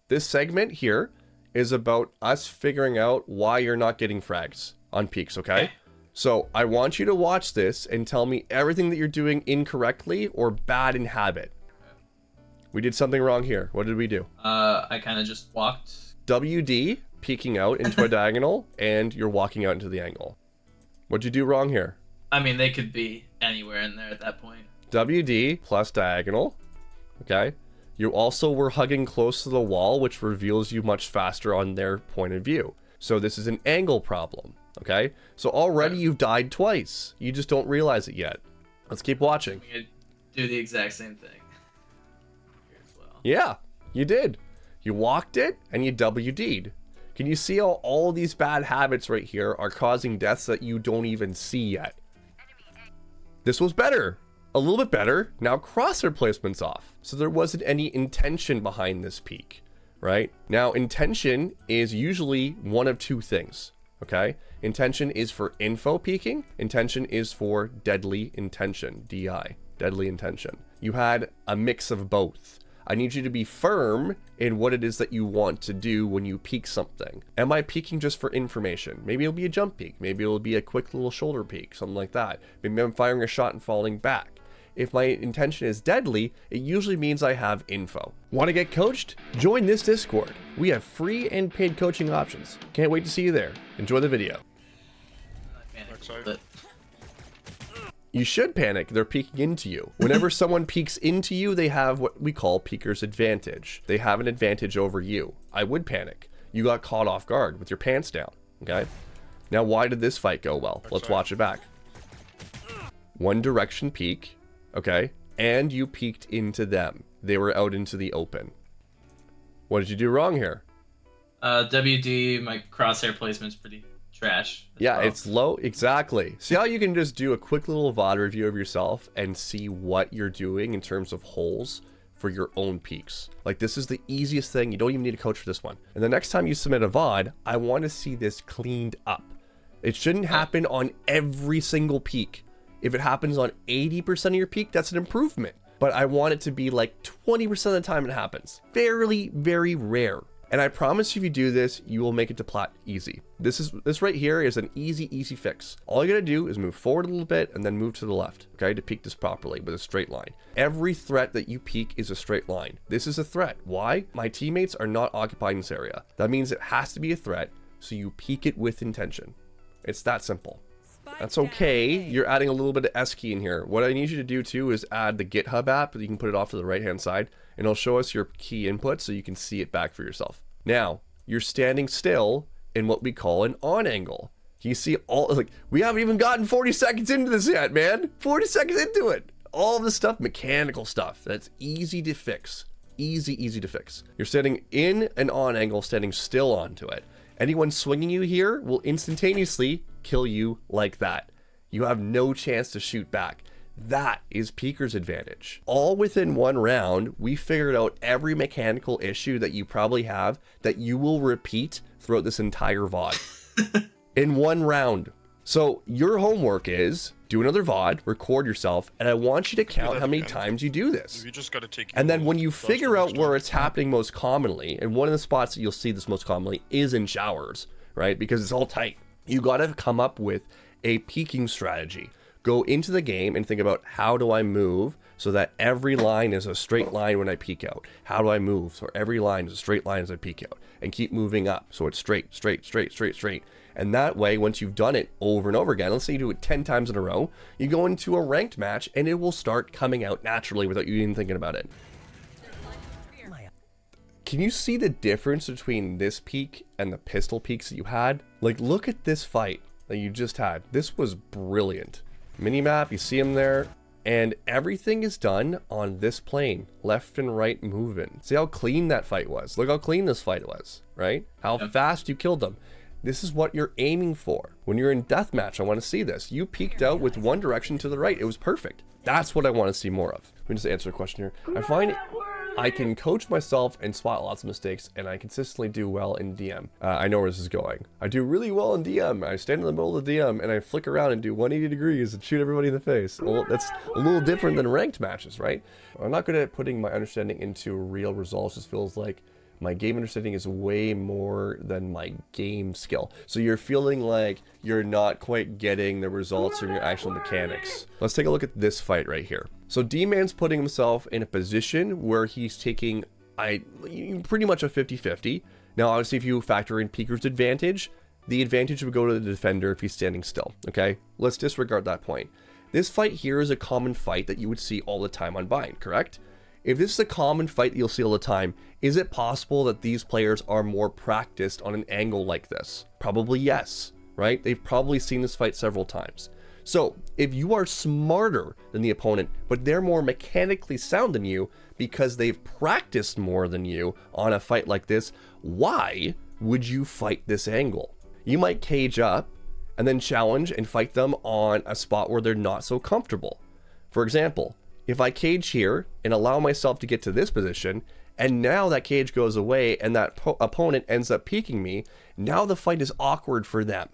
This segment here is about us figuring out why you're not getting frags on peaks, okay? So I want you to watch this and tell me everything that you're doing incorrectly or bad in habit. We did something wrong here. What did we do? I kind of just walked. WD, peeking out into a diagonal, and you're walking out into the angle. What'd you do wrong here? I mean, they could be anywhere in there at that point. WD plus diagonal, okay? You also were hugging close to the wall, which reveals you much faster on their point of view. So this is an angle problem, okay? So already you've died twice. You just don't realize it yet. Let's keep watching. We could do the exact same thing here as well. Yeah, you did. You walked it and you WD'd. Can you see how all these bad habits right here are causing deaths that you don't even see yet? This was better. A little bit better. Now crosshair placement's off. So there wasn't any intention behind this peak, right? Now intention is usually one of two things, okay? Intention is for info peeking. Intention is for deadly intention, DI, deadly intention. You had a mix of both. I need you to be firm in what it is that you want to do when you peek something. Am I peeking just for information? Maybe it'll be a jump peek. Maybe it'll be a quick little shoulder peek, something like that. Maybe I'm firing a shot and falling back. If my intention is deadly, it usually means I have info. Want to get coached? Join this Discord. We have free and paid coaching options. Can't wait to see you there. Enjoy the video. You should panic. They're peeking into you. Whenever someone peeks into you, they have what we call peeker's advantage. They have an advantage over you. I would panic. You got caught off guard with your pants down, okay? Now, why did this fight go well? Let's watch it back. One direction peek, okay? And you peeked into them. They were out into the open. What did you do wrong here? WD, my crosshair placement's pretty trash. Yeah, it's low. Exactly. See how you can just do a quick little VOD review of yourself and see what you're doing in terms of holes for your own peaks. Like, this is the easiest thing. You don't even need a coach for this one. And the next time you submit a VOD, I want to see this cleaned up. It shouldn't happen on every single peak. If it happens on 80% of your peak, that's an improvement. But I want it to be like 20% of the time it happens. Very, very rare. And I promise if you do this, you will make it to plat easy. This right here is an easy fix. All you gotta do is move forward a little bit and then move to the left, okay, to peek this properly with a straight line. Every threat that you peek is a straight line. This is a threat. Why? My teammates are not occupying this area. That means it has to be a threat, so you peek it with intention. It's that simple. That's okay. You're adding a little bit of S key in here. What I need you to do too is add the GitHub app. You can put it off to the right hand side and it'll show us your key input so you can see it back for yourself. Now, you're standing still in what we call an on angle. You see all, like, we haven't even gotten 40 seconds into this yet, man. 40 seconds into it. All this stuff, mechanical stuff, that's easy to fix. Easy to fix. You're standing in an on angle, standing still onto it. Anyone swinging you here will instantaneously kill you like that. You have no chance to shoot back. That is Peeker's advantage. All within one round, we figured out every mechanical issue that you probably have that you will repeat throughout this entire VOD. In one round. So your homework is do another VOD, record yourself, and I want you to count how many times you do this. You just gotta take and then when you figure out where it's happening most commonly, and one of the spots that you'll see this most commonly is in showers, right? Because it's all tight. You gotta come up with a peeking strategy. Go into the game and think about how do I move so that every line is a straight line when I peek out. How do I move so every line is a straight line as I peek out, and keep moving up so it's straight. And that way, once you've done it over and over again, let's say you do it 10 times in a row, you go into a ranked match and it will start coming out naturally without you even thinking about it. Can you see the difference between this peak and the pistol peaks that you had? Like, look at this fight that you just had. This was brilliant. Minimap, you see him there, and everything is done on this plane, left and right moving. See how clean that fight was. Look how clean this fight was, right? How fast you killed them. This is what you're aiming for. When you're in deathmatch, I want to see this. You peeked out with one direction to the right. It was perfect. That's what I want to see more of. Let me just answer a question here. I find I can coach myself and spot lots of mistakes, and I consistently do well in DM. I know where this is going. I do really well in DM. I stand in the middle of the DM, and I flick around and do 180 degrees and shoot everybody in the face. Well, that's a little different than ranked matches, right? I'm not good at putting my understanding into real results. It just feels like My game understanding is way more than my game skill. So you're feeling like you're not quite getting the results from your actual mechanics. Let's take a look at this fight right here. So D-Man's putting himself in a position where he's taking pretty much a 50-50. Now, obviously, if you factor in Peeker's advantage, the advantage would go to the defender if he's standing still, okay? Let's disregard that point. This fight here is a common fight that you would see all the time on Bind, correct? If this is a common fight that you'll see all the time, is it possible that these players are more practiced on an angle like this? Probably yes, right? They've probably seen this fight several times. So if you are smarter than the opponent, but they're more mechanically sound than you because they've practiced more than you on a fight like this, why would you fight this angle? You might cage up and then challenge and fight them on a spot where they're not so comfortable. For example, if I cage here and allow myself to get to this position, and now that cage goes away and that opponent ends up peeking me, now the fight is awkward for them.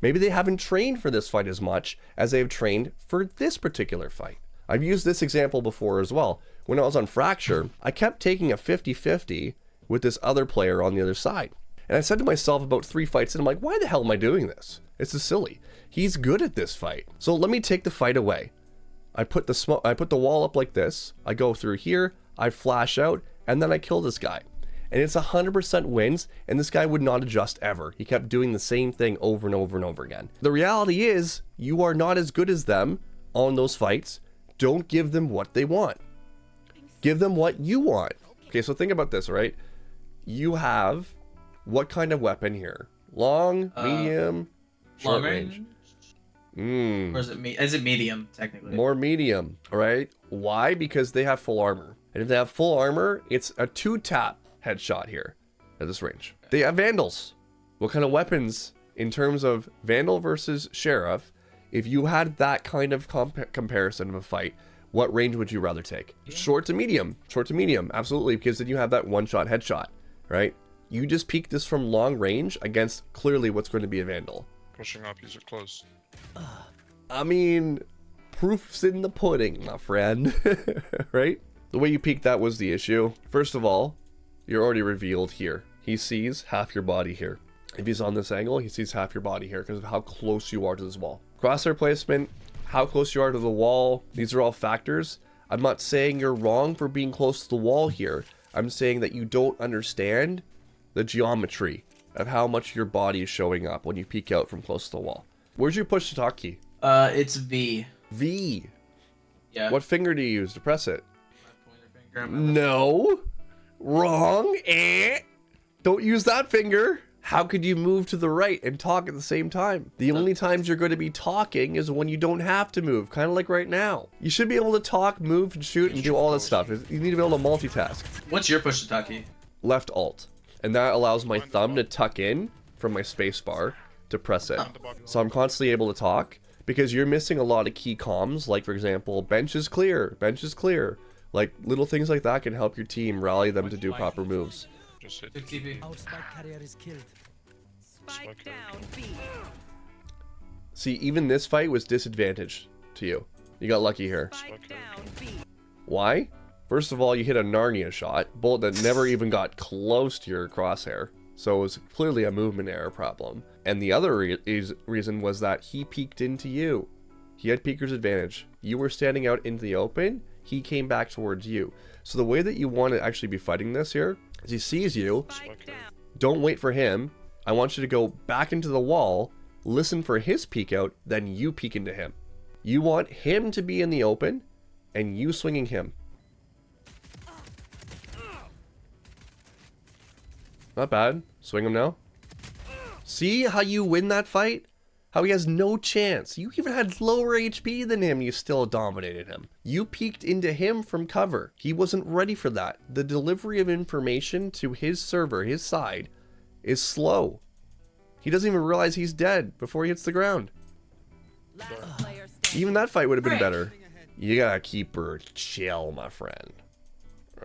Maybe they haven't trained for this fight as much as they've trained for this particular fight. I've used this example before as well. When I was on Fracture, I kept taking a 50-50 with this other player on the other side. And I said to myself about 3 fights, and I'm like, why the hell am I doing this? This is silly. He's good at this fight. So let me take the fight away. I put the wall up like this. I go through here, I flash out, and then I kill this guy. And it's 100% wins, and this guy would not adjust ever. He kept doing the same thing over and over and over again. The reality is, you are not as good as them on those fights. Don't give them what they want. Give them what you want. Okay, so think about this, right? You have what kind of weapon here? Long, medium, short range? Or is it medium, technically? More medium, all right? Why? Because they have full armor. And if they have full armor, it's a 2-tap headshot here at this range. They have Vandals. What kind of weapons, in terms of Vandal versus Sheriff, if you had that kind of comparison of a fight, what range would you rather take? Short to medium. Short to medium, absolutely, because then you have that one-shot headshot, right? You just peek this from long range against clearly what's going to be a Vandal. Pushing up, use it close. I mean, proof's in the pudding, my friend, right? The way you peeked that was the issue. First of all, you're already revealed here. He sees half your body here. If he's on this angle, he sees half your body here because of how close you are to this wall. Crosshair placement, how close you are to the wall, these are all factors. I'm not saying you're wrong for being close to the wall here. I'm saying that you don't understand the geometry of how much your body is showing up when you peek out from close to the wall. Where's your push to talk key? It's V. V. Yeah. What finger do you use to press it? My pointer finger. No. Wrong. Don't use that finger. How could you move to the right and talk at the same time? The only times you're going to be talking is when you don't have to move, kind of like right now. You should be able to talk, move, and shoot, and do all this stuff. You need to be able to multitask. What's your push to talk key? Left Alt. And that allows my thumb to tuck in from my space bar to press it. So I'm constantly able to talk because you're missing a lot of key comms. Like, for example, bench is clear, bench is clear. Like, little things like that can help your team rally them to do proper moves. Just hit. Our spike carrier is killed. Spike down, B. See, even this fight was disadvantaged to you. You got lucky here. Spike down B. Why? First of all, you hit a Narnia shot, bullet that never even got close to your crosshair. So it was clearly a movement error problem. And the other reason was that he peeked into you. He had peeker's advantage. You were standing out into the open. He came back towards you. So the way that you want to actually be fighting this here is he sees you. Don't wait for him. I want you to go back into the wall, listen for his peek out, then you peek into him. You want him to be in the open and you swinging him. Not bad. Swing him now. See how you win that fight? How he has no chance. You even had lower HP than him. You still dominated him. You peeked into him from cover. He wasn't ready for that. The delivery of information to his server, his side, is slow. He doesn't even realize he's dead before he hits the ground. Even that fight would have been better. You gotta keep her chill, my friend.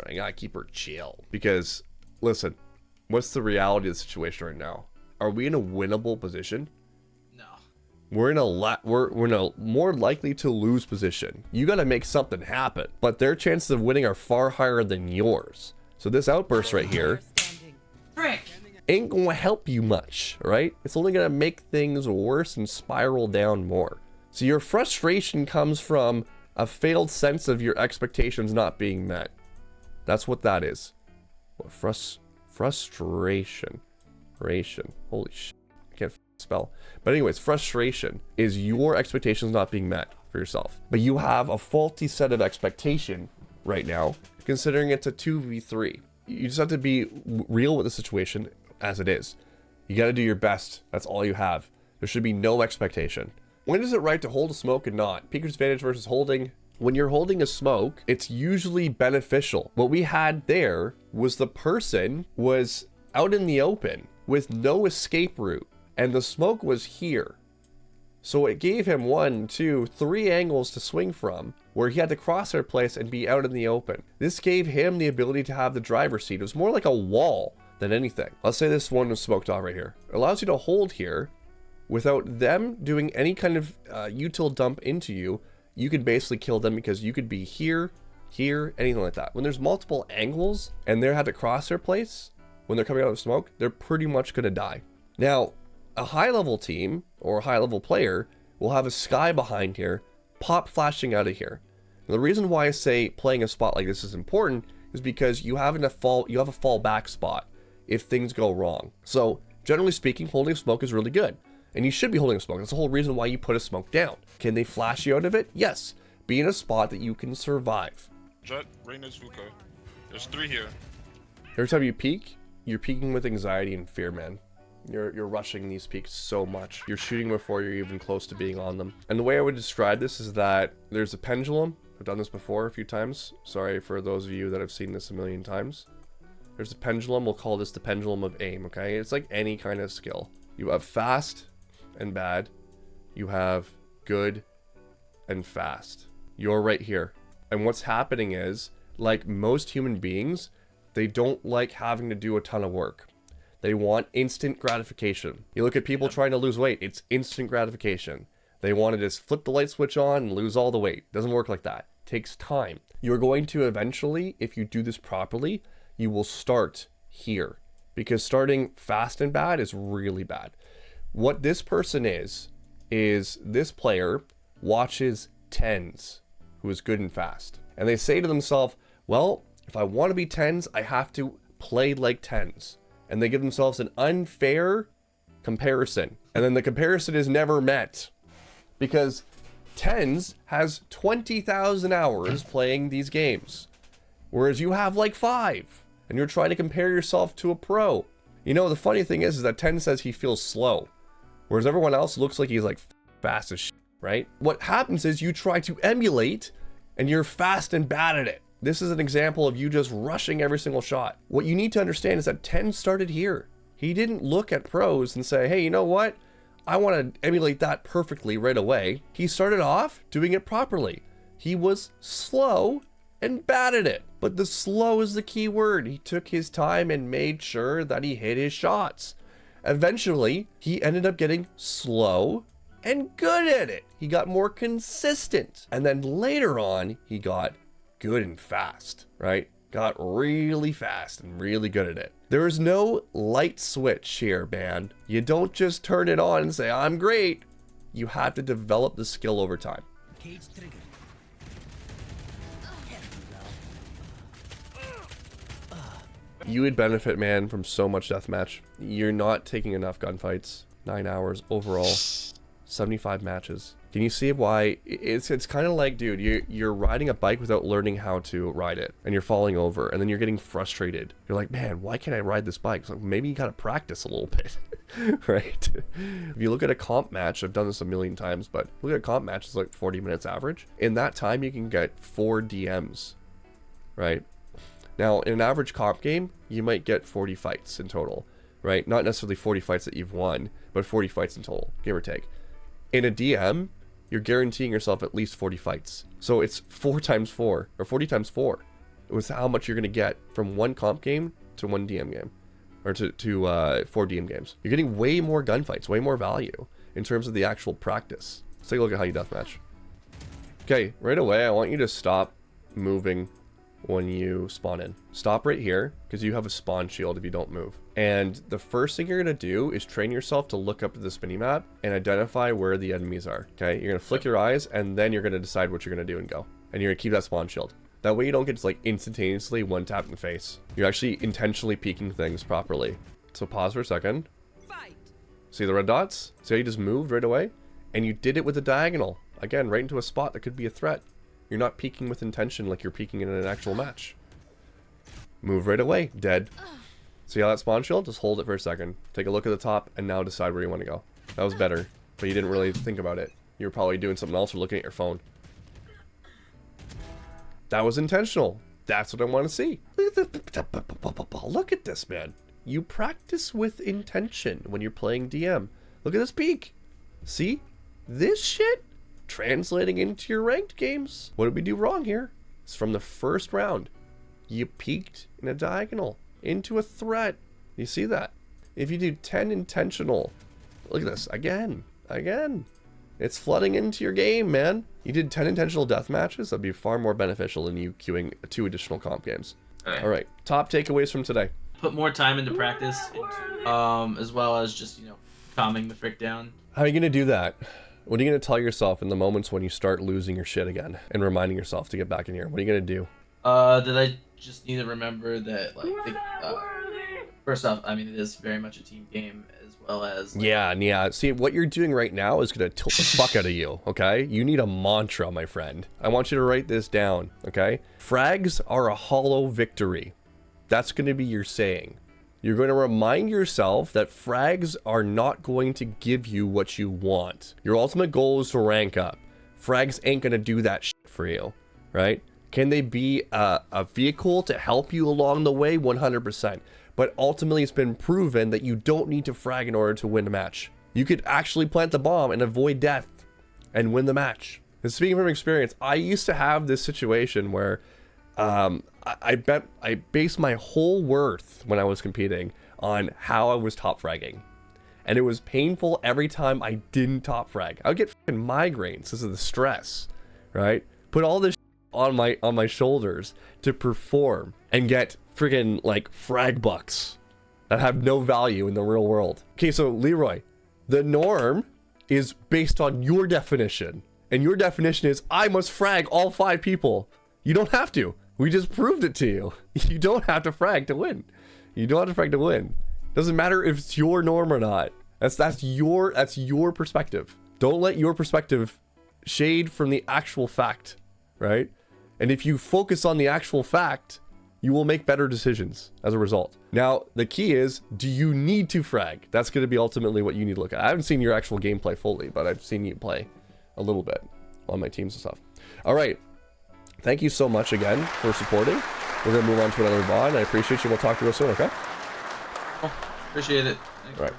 You gotta keep her chill. Because, listen, what's the reality of the situation right now? Are we in a winnable position? No. We're in a more likely to lose position. You gotta make something happen. But their chances of winning are far higher than yours. So this outburst right here ain't gonna help you much, right? It's only gonna make things worse and spiral down more. So your frustration comes from a failed sense of your expectations not being met. That's what that is. What frustration. Holy shit. I can't spell. But anyways, frustration is your expectations not being met for yourself. But you have a faulty set of expectation right now, considering it's a 2v3. You just have to be real with the situation as it is. You got to do your best. That's all you have. There should be no expectation. When is it right to hold a smoke and not? Peeker's advantage versus holding. When you're holding a smoke, it's usually beneficial. What we had there was the person was out in the open with no escape route, and the smoke was here. So it gave him 1, 2, 3 angles to swing from, where he had the crosshair place and be out in the open. This gave him the ability to have the driver's seat. It was more like a wall than anything. Let's say this one was smoked off right here. It allows you to hold here without them doing any kind of util dump into you. You could basically kill them because you could be here, here, anything like that. When there's multiple angles and they have the crosshair place, when they're coming out of smoke, they're pretty much gonna die. Now, a high level team or a high level player will have a sky behind here, pop flashing out of here. Now, the reason why I say playing a spot like this is important is because you have a fallback spot if things go wrong. So generally speaking, holding a smoke is really good. And you should be holding a smoke. That's the whole reason why you put a smoke down. Can they flash you out of it? Yes. Be in a spot that you can survive. Jet, Reyna's Vuko. There's 3 here. Every time you peek, you're peeking with anxiety and fear, man. You're rushing these peaks so much. You're shooting before you're even close to being on them. And the way I would describe this is that there's a pendulum. I've done this before a few times. Sorry for those of you that have seen this a million times. There's a pendulum. We'll call this the pendulum of aim, okay? It's like any kind of skill. You have fast and bad. You have good and fast. You're right here. And what's happening is, like most human beings, they don't like having to do a ton of work. They want instant gratification. You look at people trying to lose weight, it's instant gratification. They want to just flip the light switch on and lose all the weight. Doesn't work like that. It takes time. You're going to eventually, if you do this properly, you will start here. Because starting fast and bad is really bad. What this person is this player watches 10s who is good and fast. And they say to themselves, well, if I want to be 10s, I have to play like 10s. And they give themselves an unfair comparison. And then the comparison is never met. Because 10s has 20,000 hours playing these games. Whereas you have like 5. And you're trying to compare yourself to a pro. You know, the funny thing is that 10 says he feels slow. Whereas everyone else looks like he's like fast as shit, right? What happens is you try to emulate and you're fast and bad at it. This is an example of you just rushing every single shot. What you need to understand is that 10 started here. He didn't look at pros and say, hey, you know what? I want to emulate that perfectly right away. He started off doing it properly. He was slow and bad at it. But the slow is the key word. He took his time and made sure that he hit his shots. Eventually, he ended up getting slow and good at it. He got more consistent. And then later on, he got good and fast, right? Got really fast and really good at it. There is no light switch here, man. You don't just turn it on and say, I'm great. You have to develop the skill over time. Cage trigger. You would benefit, man, from so much deathmatch. You're not taking enough gunfights. 9 hours overall. 75 matches. Can you see why? It's kind of like, dude, you're riding a bike without learning how to ride it, and you're falling over, and then you're getting frustrated. You're like, man, why can't I ride this bike? It's like, maybe you gotta practice a little bit, right? If you look at a comp match, I've done this a million times, but look at a comp match, it's like 40 minutes average. In that time, you can get 4 DMs, right? Now, in an average comp game, you might get 40 fights in total, right? Not necessarily 40 fights that you've won, but 40 fights in total, give or take. In a DM, you're guaranteeing yourself at least 40 fights. So it's 4 times 4, or 40 times 4. It was how much you're going to get from one comp game to one DM game, or to 4 DM games. You're getting way more gunfights, way more value in terms of the actual practice. Let's take a look at how you deathmatch. Okay, right away, I want you to stop moving when you spawn in. Stop right here because you have a spawn shield if you don't move. And the first thing you're going to do is train yourself to look up at this minimap and identify where the enemies are. Okay, you're going to flick your eyes and then you're going to decide what you're going to do and go. And you're going to keep that spawn shield. That way you don't get just like instantaneously one tap in the face. You're actually intentionally peeking things properly. So pause for a second. Fight. See the red dots? See how you just moved right away? And you did it with a diagonal. Again, right into a spot that could be a threat. You're not peeking with intention like you're peeking in an actual match. Move right away. Dead. See how that spawn shield? Just hold it for a second. Take a look at the top and now decide where you want to go. That was better, but you didn't really think about it. You were probably doing something else or looking at your phone. That was intentional. That's what I want to see. Look at this, man. You practice with intention when you're playing DM. Look at this peek. See? This shit translating into your ranked games. What did we do wrong here? It's from the first round. You peeked in a diagonal into a threat. You see that? If you do 10 intentional, look at this. Again. It's flooding into your game, man. You did 10 intentional death matches. That'd be far more beneficial than you queuing 2 additional comp games. All right. Top takeaways from today. Put more time into practice, as well as just, you know, calming the frick down. How are you going to do that? What are you going to tell yourself in the moments when you start losing your shit again and reminding yourself to get back in here? What are you going to do? That I just need to remember that, like, first off, I mean, it is very much a team game, as well as... Like, yeah. See, what you're doing right now is going to tilt the fuck out of you, okay? You need a mantra, my friend. I want you to write this down, okay? Frags are a hollow victory. That's going to be your saying. You're going to remind yourself that frags are not going to give you what you want. Your ultimate goal is to rank up. Frags ain't going to do that shit for you, right? Can they be a vehicle to help you along the way? 100%. But ultimately, it's been proven that you don't need to frag in order to win a match. You could actually plant the bomb and avoid death and win the match. And speaking from experience, I used to have this situation where I based my whole worth when I was competing on how I was top fragging. And it was painful every time I didn't top frag. I would get fucking migraines because of the stress, right? Put all this on my shoulders to perform and get friggin' like frag bucks that have no value in the real world. Okay, so Leroy, the norm is based on your definition. And your definition is I must frag all 5 people. You don't have to. We just proved it to you. You don't have to frag to win. You don't have to frag to win. Doesn't matter if it's your norm or not. That's your perspective. Don't let your perspective shade from the actual fact, right? And if you focus on the actual fact, you will make better decisions as a result. Now, the key is, do you need to frag? That's going to be ultimately what you need to look at. I haven't seen your actual gameplay fully, but I've seen you play a little bit on my teams and stuff. All right. Thank you so much again for supporting. We're going to move on to another VOD. I appreciate you. We'll talk to you real soon, okay? Oh, appreciate it. Thanks, all right.